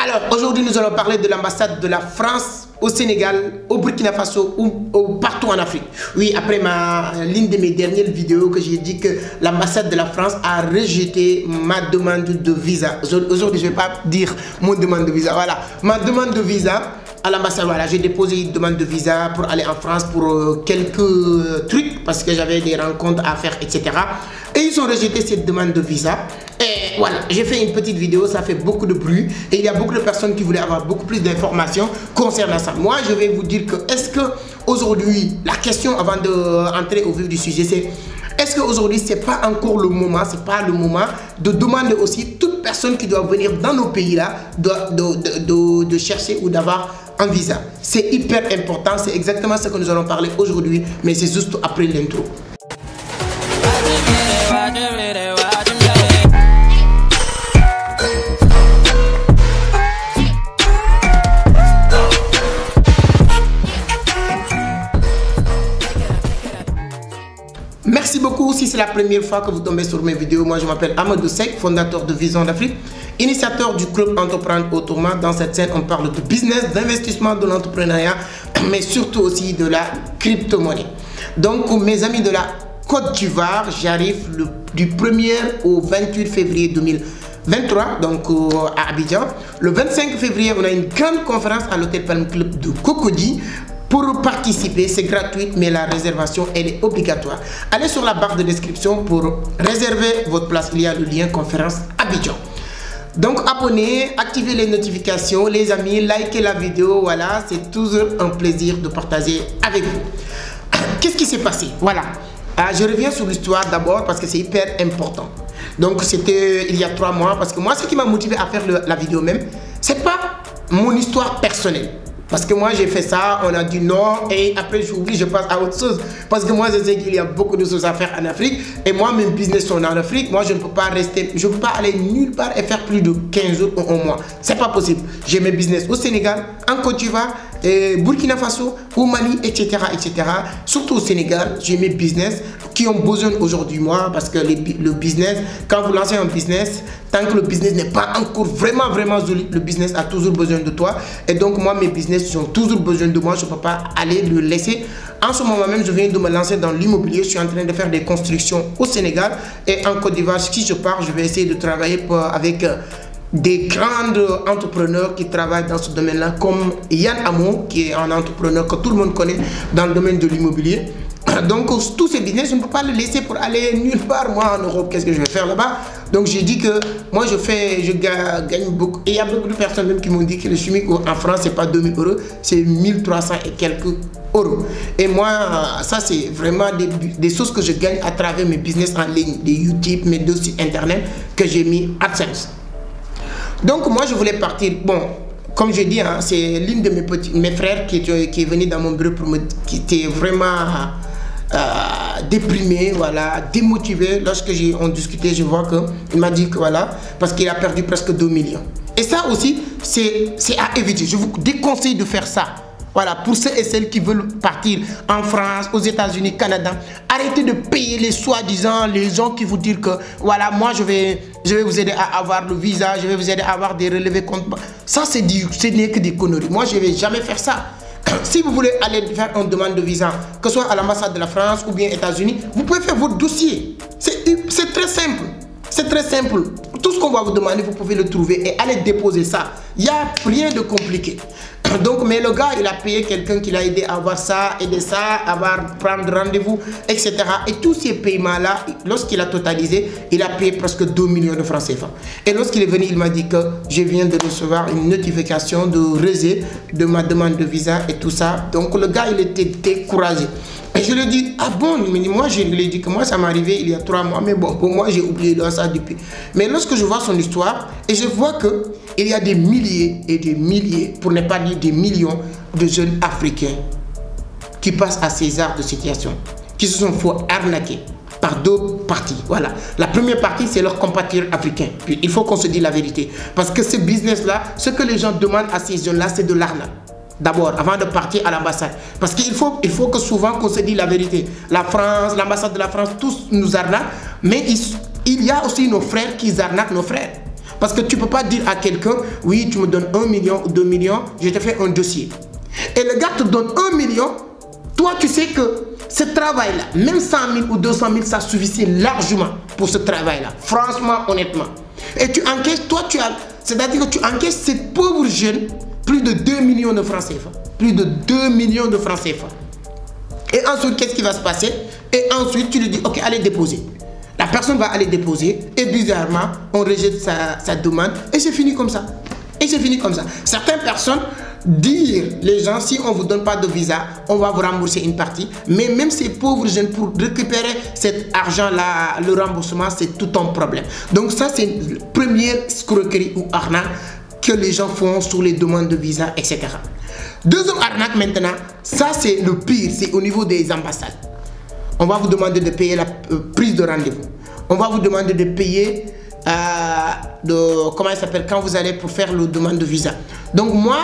Alors, aujourd'hui, nous allons parler de l'ambassade de la France au Sénégal, au Burkina Faso ou partout en Afrique. Oui, après l'une de mes dernières vidéos que j'ai dit que l'ambassade de la France a rejeté ma demande de visa. Aujourd'hui, je ne vais pas dire mon demande de visa. Voilà, ma demande de visa à l'ambassade. Voilà, j'ai déposé une demande de visa pour aller en France pour quelques trucs parce que j'avais des rencontres à faire, etc. Et ils ont rejeté cette demande de visa. Et voilà, j'ai fait une petite vidéo, ça fait beaucoup de bruit. Et il y a beaucoup de personnes qui voulaient avoir beaucoup plus d'informations concernant ça. Moi, je vais vous dire que est-ce que aujourd'hui, la question avant d'entrer au vif du sujet, c'est est-ce qu'aujourd'hui, ce n'est pas encore le moment, c'est pas le moment de demander aussi toute personne qui doit venir dans nos pays-là de chercher ou d'avoir un visa. C'est hyper important, c'est exactement ce que nous allons parler aujourd'hui, mais c'est juste après l'intro. Merci beaucoup si c'est la première fois que vous tombez sur mes vidéos. Moi je m'appelle Amadou Seck, fondateur de Vision d'Afrique, initiateur du club Entreprendre Autrement. Dans cette scène, on parle de business, d'investissement, de l'entrepreneuriat, mais surtout aussi de la crypto-monnaie. Donc mes amis de la Côte d'Ivoire, j'arrive du 1er au 28 février 2023, donc à Abidjan. Le 25 février, on a une grande conférence à l'hôtel Palm Club de Cocody. Pour participer, c'est gratuit, mais la réservation, elle est obligatoire. Allez sur la barre de description pour réserver votre place. Il y a le lien conférence Abidjan. Donc, abonnez, activez les notifications, les amis, likez la vidéo. Voilà, c'est toujours un plaisir de partager avec vous. Qu'est-ce qui s'est passé? Voilà. Je reviens sur l'histoire d'abord parce que c'est hyper important. Donc, c'était il y a 3 mois. Parce que moi, ce qui m'a motivé à faire la vidéo même, c'est pas mon histoire personnelle. Parce que moi j'ai fait ça, on a dit non et après j'oublie, je passe à autre chose. Parce que moi je sais qu'il y a beaucoup de choses à faire en Afrique. Et moi mes business sont en Afrique. Moi je ne peux pas rester, je ne peux pas aller nulle part et faire plus de 15 jours ou un mois. C'est pas possible. J'ai mes business au Sénégal, en Côte d'Ivoire, Burkina Faso, au Mali, etc. etc. Surtout au Sénégal, j'ai mes business qui ont besoin aujourd'hui moi. Parce que le business, quand vous lancez un business, tant que le business n'est pas encore vraiment solide, le business a toujours besoin de toi. Et donc moi mes business ont toujours besoin de moi, je ne peux pas aller le laisser. En ce moment même, je viens de me lancer dans l'immobilier, je suis en train de faire des constructions au Sénégal et en Côte d'Ivoire. Si je pars, je vais essayer de travailler avec des grands entrepreneurs qui travaillent dans ce domaine-là, comme Yann Amo, qui est un entrepreneur que tout le monde connaît dans le domaine de l'immobilier. Donc tous ces business, je ne peux pas le laisser pour aller nulle part. Moi en Europe, qu'est-ce que je vais faire là-bas? Donc j'ai dit que moi je gagne beaucoup. Et il y a beaucoup de personnes même qui m'ont dit que le SMIC en France, c'est pas 2000 €, c'est 1300 et quelques euros. Et moi, ça c'est vraiment des choses que je gagne à travers mes business en ligne, des YouTube, mes 2 sites internet que j'ai mis AdSense. Donc moi je voulais partir, bon, comme je dis, hein, c'est l'une de mes frères qui est venu dans mon bureau qui était vraiment déprimé, voilà, démotivé. Lorsque on discutait, je vois qu'il m'a dit que voilà, parce qu'il a perdu presque 2 millions. Et ça aussi, c'est à éviter. Je vous déconseille de faire ça. Voilà, pour ceux et celles qui veulent partir en France, aux États-Unis, Canada, arrêtez de payer les soi-disant, les gens qui vous disent que voilà, moi je vais vous aider à avoir le visa, je vais vous aider à avoir des relevés compte. Ça, ce n'est que des conneries. Moi, je ne vais jamais faire ça. Si vous voulez aller faire une demande de visa, que ce soit à l'ambassade de la France ou bien États-Unis, vous pouvez faire votre dossier. C'est très simple. C'est très simple. Tout ce qu'on va vous demander, vous pouvez le trouver et aller déposer ça. Il n'y a rien de compliqué. Donc, mais le gars, il a payé quelqu'un qui l'a aidé à avoir ça, aider ça, prendre rendez-vous, etc. Et tous ces paiements-là, lorsqu'il a totalisé, il a payé presque 2 millions de francs CFA. Et lorsqu'il est venu, il m'a dit que je viens de recevoir une notification de rejet de ma demande de visa et tout ça. Donc, le gars, il était découragé. Et je lui ai dit, ah bon, mais moi je lui ai dit que moi ça m'est arrivé il y a 3 mois, mais bon, pour moi j'ai oublié ça depuis. Mais lorsque je vois son histoire, et je vois qu'il y a des milliers et des milliers, pour ne pas dire des millions de jeunes africains qui passent à ces arts de situation, qui se sont fait arnaquer par 2 parties. Voilà. La première partie, c'est leurs compatriotes africains. Puis il faut qu'on se dise la vérité. Parce que ce business-là, ce que les gens demandent à ces jeunes-là, c'est de l'arnaque. D'abord, avant de partir à l'ambassade. Parce qu'il faut que souvent qu'on se dise la vérité. La France, l'ambassade de la France, tous nous arnaquent. Mais il y a aussi nos frères qui arnaquent nos frères. Parce que tu ne peux pas dire à quelqu'un, oui, tu me donnes 1 million ou 2 millions, je te fais un dossier. Et le gars te donne 1 million, toi tu sais que ce travail-là, même 100 000 ou 200 000, ça suffisait largement pour ce travail-là. Franchement, honnêtement. Et tu encaisses, toi tu as, c'est-à-dire que tu encaisses ces pauvres jeunes plus de 2 millions de francs CFA. Plus de 2 millions de francs CFA. Et ensuite, qu'est-ce qui va se passer? Et ensuite, tu lui dis, ok, allez déposer. La personne va aller déposer et bizarrement, on rejette sa demande et c'est fini comme ça. Et c'est fini comme ça. Certaines personnes disent, les gens, si on ne vous donne pas de visa, on va vous rembourser une partie. Mais même ces pauvres jeunes, pour récupérer cet argent-là, le remboursement, c'est tout un problème. Donc ça, c'est la première escroquerie ou arnaque que les gens font sur les demandes de visa, etc. Deuxième arnaque maintenant, ça c'est le pire, c'est au niveau des ambassades. On va vous demander de payer la prise de rendez-vous. On va vous demander de payer, comment il s'appelle, quand vous allez pour faire la demande de visa. Donc moi,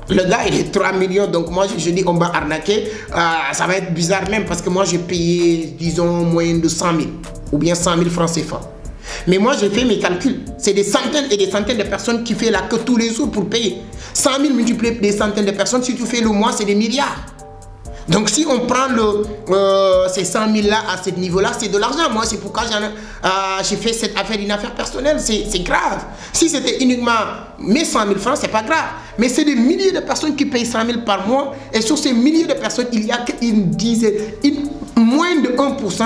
le gars il est 3 millions, donc moi je dis on va arnaquer. Ça va être bizarre même parce que moi j'ai payé, disons, moyenne de 100 000 ou bien 100 000 francs CFA. Mais moi, j'ai fait mes calculs. C'est des centaines et des centaines de personnes qui font la queue tous les jours pour payer. 100 000 multiplié par des centaines de personnes, si tu fais le mois, c'est des milliards. Donc, si on prend ces 100 000 là à ce niveau-là, c'est de l'argent. Moi, c'est pourquoi j'ai fait cette affaire une affaire personnelle. C'est grave. Si c'était uniquement mes 100 000 francs, c'est pas grave. Mais c'est des milliers de personnes qui payent 100 000 par mois. Et sur ces milliers de personnes, il y a moins de 1%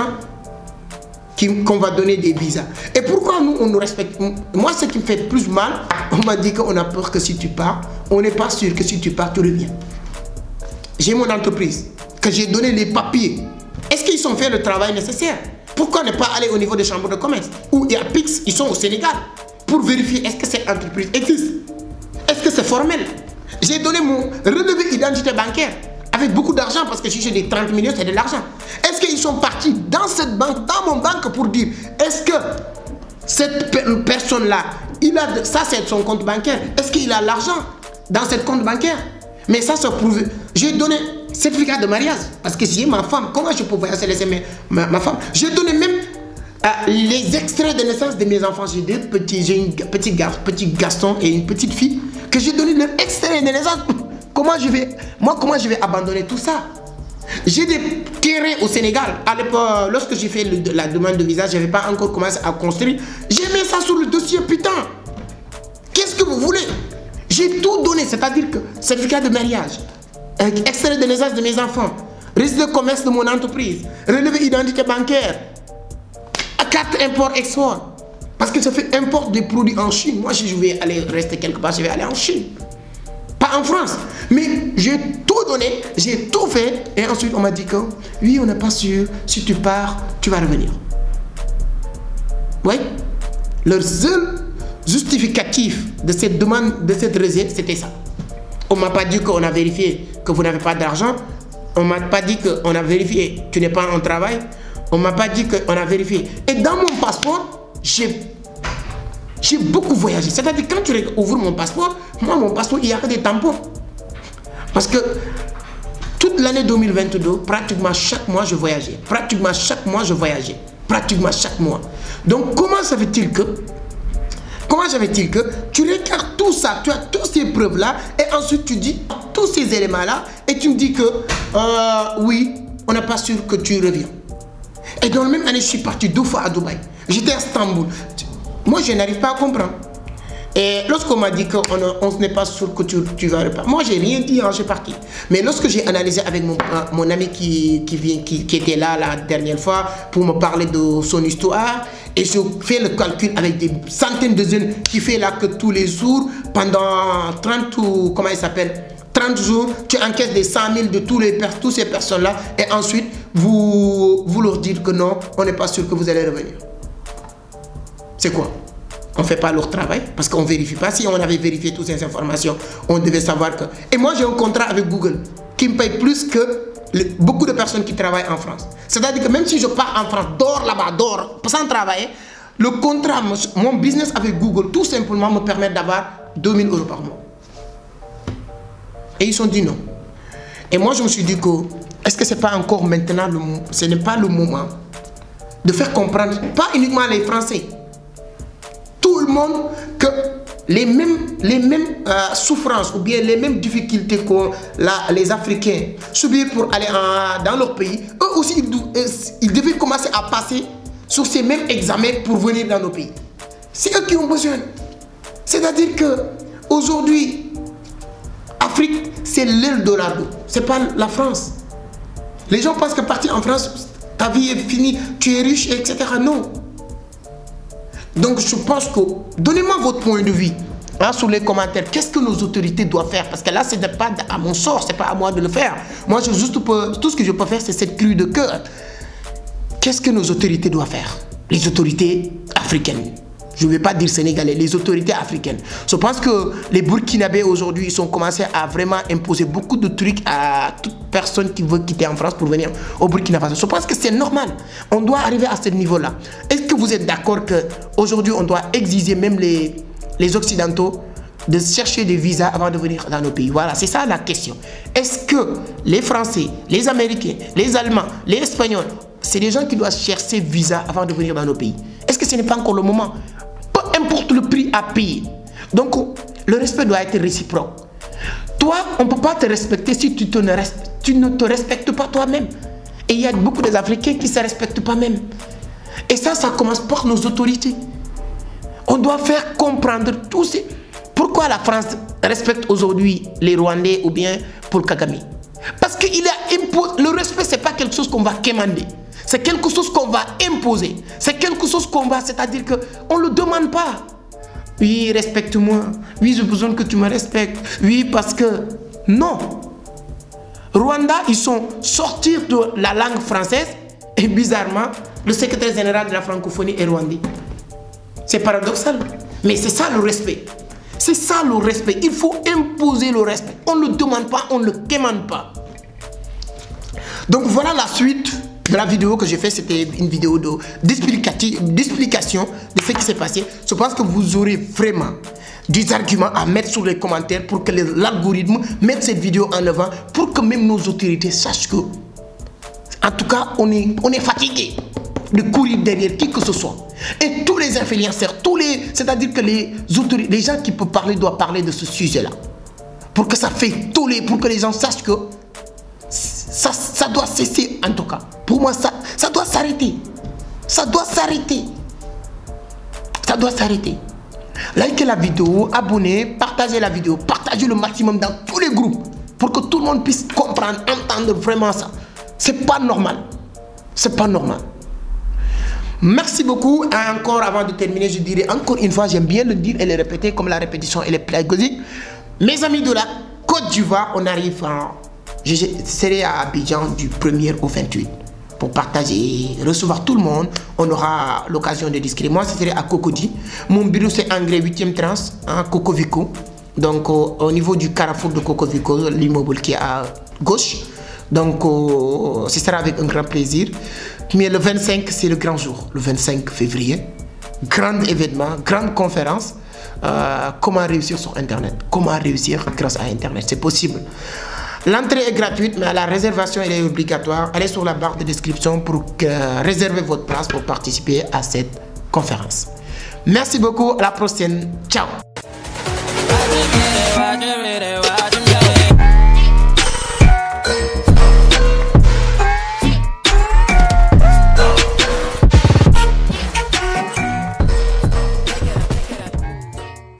qu'on va donner des visas. Et pourquoi nous, on nous respecte? Moi, ce qui me fait plus mal, on m'a dit qu'on a peur que si tu pars, on n'est pas sûr que si tu pars, tu reviens. J'ai mon entreprise, que j'ai donné les papiers. Est-ce qu'ils ont fait le travail nécessaire? Pourquoi ne pas aller au niveau des chambres de commerce? Ou il y a PIX, ils sont au Sénégal, pour vérifier est-ce que cette entreprise existe? Est-ce que c'est formel? J'ai donné mon relevé d'identité bancaire. Avec beaucoup d'argent, parce que si j'ai des 30 millions, c'est de l'argent. Est-ce qu'ils sont partis dans cette banque, dans mon banque, pour dire, est-ce que cette personne-là, ça c'est son compte bancaire, est-ce qu'il a l'argent dans ce compte bancaire? Mais ça se prouve. J'ai donné certificat de mariage, parce que j'ai ma femme, comment je peux voyager laisser ma femme? J'ai donné même les extraits de naissance de mes enfants. J'ai un petit garçon et une petite fille, que j'ai donné leur extrait de naissance. Comment je vais abandonner tout ça? J'ai des terrains au Sénégal. À l'époque, lorsque j'ai fait la demande de visa, je n'avais pas encore commencé à construire. J'ai mis ça sur le dossier, putain. Qu'est-ce que vous voulez? J'ai tout donné, c'est-à-dire que certificat de mariage, extrait de naissance de mes enfants, registre de commerce de mon entreprise, relevé d'identité bancaire, carte import-export. Parce que ça fait import des produits en Chine. Moi, si je vais aller rester quelque part, je vais aller en Chine. Pas en France. Mais j'ai tout donné, j'ai tout fait. Et ensuite, on m'a dit que oui, on n'est pas sûr. Si tu pars, tu vas revenir. Oui. Leur seul justificatif de cette demande, de cette recette, c'était ça. On ne m'a pas dit qu'on a vérifié que vous n'avez pas d'argent. On ne m'a pas dit qu'on a vérifié que tu n'es pas en travail. On ne m'a pas dit qu'on a vérifié. Et dans mon passeport, j'ai beaucoup voyagé. C'est-à-dire, quand tu ouvres mon passeport, moi, mon passeport, il n'y a que des tampons. Parce que toute l'année 2022, pratiquement chaque mois, je voyageais. Pratiquement chaque mois, je voyageais. Pratiquement chaque mois. Donc, comment ça fait-il que tu regardes tout ça, tu as toutes ces preuves-là, et ensuite tu dis tous ces éléments-là, et tu me dis que oui, on n'est pas sûr que tu reviens. Et dans la même année, je suis parti 2 fois à Dubaï. J'étais à Istanbul. Moi, je n'arrive pas à comprendre. Et lorsqu'on m'a dit qu'on n'est pas sûr que tu vas repartir, moi, j'ai rien dit, hein, j'ai parti. Mais lorsque j'ai analysé avec mon ami qui était là la dernière fois pour me parler de son histoire, et je fais le calcul avec des centaines de jeunes qui font là que tous les jours, pendant 30 ou, comment il s'appelle, 30 jours, tu encaisses des 100 000 de toutes ces personnes-là, et ensuite, vous leur dites que non, on n'est pas sûr que vous allez revenir. C'est quoi? On ne fait pas leur travail parce qu'on ne vérifie pas. Si on avait vérifié toutes ces informations, on devait savoir que... Et moi, j'ai un contrat avec Google qui me paye plus que beaucoup de personnes qui travaillent en France. C'est-à-dire que même si je pars en France, dors là-bas, dors, sans travailler, le contrat, mon business avec Google, tout simplement me permet d'avoir 2 000 € par mois. Et ils ont dit non. Et moi, je me suis dit que, est-ce que ce n'est pas encore maintenant le moment, ce n'est pas le moment de faire comprendre, pas uniquement les Français, tout le monde que les mêmes souffrances ou bien les mêmes difficultés que les Africains subissent pour aller dans leur pays, eux aussi, ils devaient commencer à passer sur ces mêmes examens pour venir dans nos pays. C'est eux qui ont besoin. C'est-à-dire qu'aujourd'hui, Afrique, c'est l'Eldorado. Ce n'est pas la France. Les gens pensent que partir en France, ta vie est finie, tu es riche, etc. Non. Donc je pense que, donnez-moi votre point de vue sur les commentaires. Qu'est-ce que nos autorités doivent faire? Parce que là, ce n'est pas à mon sort, ce n'est pas à moi de le faire. Moi, tout ce que je peux faire, c'est cette cri de cœur. Qu'est-ce que nos autorités doivent faire? Les autorités africaines. Je ne vais pas dire sénégalais, les autorités africaines. Je pense que les Burkinabés aujourd'hui, ils ont commencé à vraiment imposer beaucoup de trucs à toute personne qui veut quitter en France pour venir au Burkina Faso. Je pense que c'est normal. On doit arriver à ce niveau-là. Est-ce que vous êtes d'accord qu'aujourd'hui, on doit exiger même les Occidentaux de chercher des visas avant de venir dans nos pays? Voilà, c'est ça la question. Est-ce que les Français, les Américains, les Allemands, les Espagnols, c'est des gens qui doivent chercher visa avant de venir dans nos pays? Est-ce que ce n'est pas encore le moment? Peu importe le prix à payer. Donc, le respect doit être réciproque. Toi, on ne peut pas te respecter si tu ne te respectes pas toi-même. Et il y a beaucoup d'Africains qui ne se respectent pas même. Et ça commence par nos autorités. On doit faire comprendre tous ces... Pourquoi la France respecte aujourd'hui les Rwandais ou bien Paul Kagame? Parce qu'il a imposé... Le respect, ce n'est pas quelque chose qu'on va quémander. C'est quelque chose qu'on va imposer. C'est quelque chose qu'on va... C'est-à-dire qu'on ne le demande pas. Oui, respecte-moi. Oui, j'ai besoin que tu me respectes. Oui, parce que... Non. Rwanda, ils sont sortis de la langue française et bizarrement, le secrétaire général de la francophonie est rwandais. C'est paradoxal. Mais c'est ça le respect. C'est ça le respect. Il faut imposer le respect. On ne le demande pas, on ne le quémande pas. Donc voilà la suite de la vidéo que j'ai fait. C'était une vidéo d'explication de ce qui s'est passé. Je pense que vous aurez vraiment des arguments à mettre sur les commentaires pour que l'algorithme mette cette vidéo en avant, pour que même nos autorités sachent que, en tout cas, on est fatigué de courir derrière qui que ce soit. Et tous les influenceurs, c'est-à-dire que les gens qui peuvent parler doivent parler de ce sujet-là. Pour que ça fait pour que les gens sachent que ça doit cesser en tout cas. Pour moi, ça doit s'arrêter. Ça doit s'arrêter. Ça doit s'arrêter. Likez la vidéo, abonnez, partagez la vidéo, partagez le maximum dans tous les groupes pour que tout le monde puisse comprendre, entendre vraiment ça. C'est pas normal. C'est pas normal. Merci beaucoup. Et encore avant de terminer, je dirais encore une fois, j'aime bien le dire et le répéter comme la répétition elle est pédagogique. Mes amis de la Côte d'Ivoire, on arrive je serai à Abidjan du 1er au 28 pour partager, recevoir tout le monde. On aura l'occasion de discuter. Moi, ce serait à Cocody. Mon bureau, c'est Angré 8e Trans, Cocovico. Donc, au niveau du carrefour de Cocovico, l'immeuble qui est à gauche. Donc, ce sera avec un grand plaisir. Mais le 25, c'est le grand jour. Le 25 février. Grand événement, grande conférence. Comment réussir sur Internet. Comment réussir grâce à Internet. C'est possible. L'entrée est gratuite, mais la réservation elle est obligatoire. Allez sur la barre de description pour réserver votre place pour participer à cette conférence. Merci beaucoup. À la prochaine. Ciao.